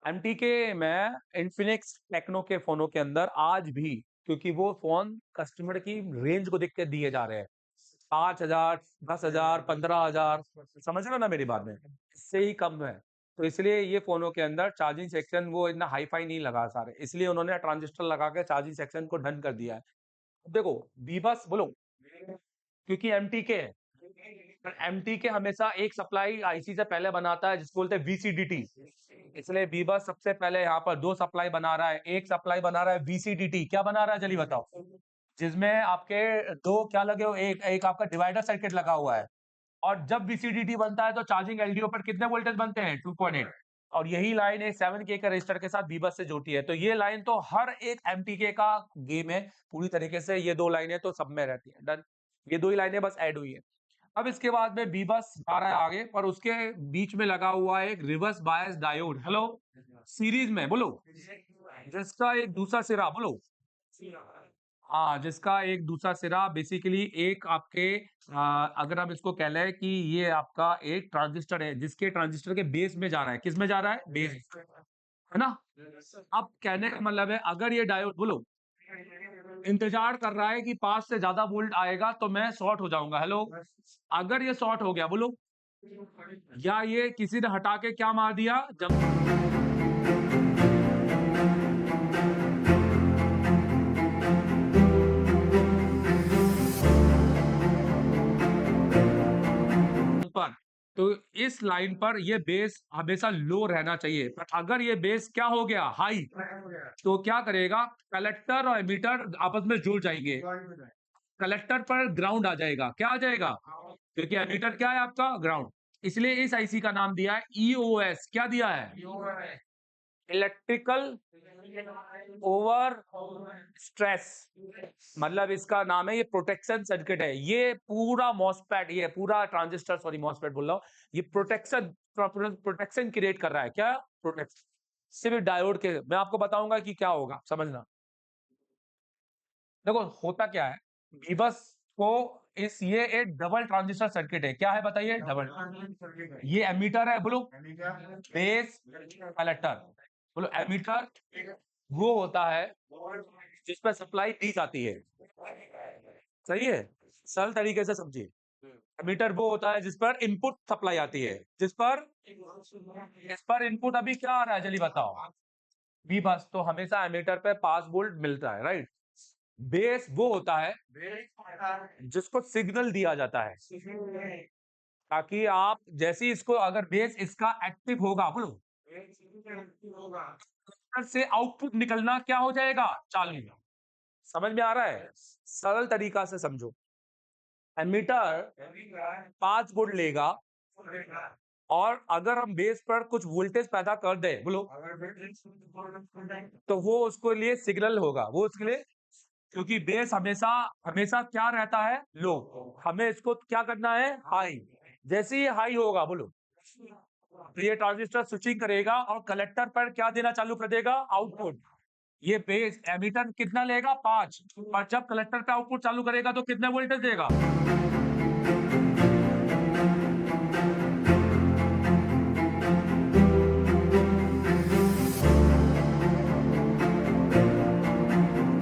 MTK में Infinix techno के फोनों के अंदर आज भी, क्योंकि वो फोन कस्टमर की रेंज को देख के दिए जा रहे हैं, 5,000, 10,000, 15,000, समझ रहे हो ना मेरी बात में, इससे ही कम है। तो इसलिए ये फोनों के अंदर चार्जिंग सेक्शन वो इतना हाई फाई नहीं लगा सारे, इसलिए उन्होंने ट्रांजिस्टर लगा के चार्जिंग सेक्शन को डन कर दिया है। अब देखो बीबस बोलो, क्योंकि एमटीके है, एमटीके हमेशा एक सप्लाई आईसी से पहले बनाता है जिसको बोलते हैं वीसीडीटी। इसलिए बीबस सबसे पहले यहाँ पर दो सप्लाई बना रहा है, एक सप्लाई बना रहा है वीसीडीटी। क्या बना रहा है जल्दी बताओ? जिसमें आपके दो क्या लगे हो, एक एक आपका डिवाइडर सर्किट लगा हुआ है। और जब वीसीडीटी बनता है तो चार्जिंग एलडीओ पर कितने वोल्टेज बनते हैं? 2.8। और यही लाइन एक 7K के रजिस्टर के साथ बीबस से जुड़ती है। तो ये लाइन तो हर एक एमटीके का गेम है पूरी तरीके से, ये दो लाइनें तो सब में रहती है। डन, ये दो ही लाइनें बस ऐड हुई है। अब इसके बाद में बीबस आ रहा है आगे, पर उसके बीच में लगा हुआ है एक reverse bias diode. Hello, series में बोलो, जिसका एक दूसरा सिरा बोलो, हाँ, जिसका एक दूसरा सिरा बेसिकली एक आपके अगर हम इसको कह लें कि ये आपका एक ट्रांजिस्टर है, जिसके ट्रांजिस्टर के बेस में जा रहा है। किस में जा रहा है? बेस, है ना? अब कहने का मतलब है, अगर ये डायोड बोलो इंतजार कर रहा है कि 5 से ज्यादा वोल्ट आएगा तो मैं शॉर्ट हो जाऊंगा। हेलो, अगर ये शॉर्ट हो गया बोलो, या ये किसी ने हटा के क्या मार दिया जब पर, तो इस लाइन पर ये बेस हमेशा लो रहना चाहिए। पर अगर ये बेस क्या हो गया? हाई, तो क्या करेगा? कलेक्टर और एमीटर आपस में जुड़ जाएंगे। कलेक्टर पर ग्राउंड आ जाएगा। क्या आ जाएगा? क्योंकि एमीटर क्या है आपका? ग्राउंड। इसलिए इस आईसी का नाम दिया है ईओएस। क्या दिया है? इलेक्ट्रिकल ओवर स्ट्रेस, मतलब इसका नाम है, ये प्रोटेक्शन सर्किट है। ये पूरा मॉसफेट, ये पूरा ट्रांजिस्टर, सॉरी मॉसफेट बोल रहा हूं, ये प्रोटेक्शन क्रिएट कर रहा है। क्या प्रोटेक्शन? सिर्फ डायोड के मैं आपको बताऊंगा कि क्या होगा, समझना। देखो होता क्या है, बीबस को इस ये एक डबल ट्रांजिस्टर सर्किट है। क्या है बताइए? डबल। ये एमीटर है बोलो, बेस, कलेक्टर। बोलो एमीटर वो होता है जिस पर सप्लाई दी जाती है। सही है, सरल तरीके से समझिए। एमीटर वो होता है जिस पर इनपुट सप्लाई आती है, जिस पर इस पर इनपुट अभी क्या आ रहा है जल्दी बताओ? बी बस, तो हमेशा एमीटर पे 5 वोल्ट मिलता है, राइट। बेस वो होता है जिसको सिग्नल दिया जाता है, ताकि आप जैसे ही इसको, अगर बेस इसका एक्टिव होगा बोलो, से आउटपुट निकलना क्या हो जाएगा? चालू। समझ में आ रहा है? सरल तरीका से समझो। एमीटर 5 वोल्ट लेगा, और अगर हम बेस पर कुछ वोल्टेज पैदा कर दे बोलो, तो वो उसके लिए सिग्नल होगा, वो उसके लिए, क्योंकि बेस हमेशा हमेशा क्या रहता है? लो। हमें इसको क्या करना है? हाई। जैसे ही हाई होगा बोलो, तो ये ट्रांजिस्टर स्विचिंग करेगा और कलेक्टर पर क्या देना चालू कर देगा? आउटपुट। ये बेस एमीटर कितना लेगा? 5। और जब कलेक्टर पे आउटपुट चालू करेगा तो कितने वोल्टेज देगा?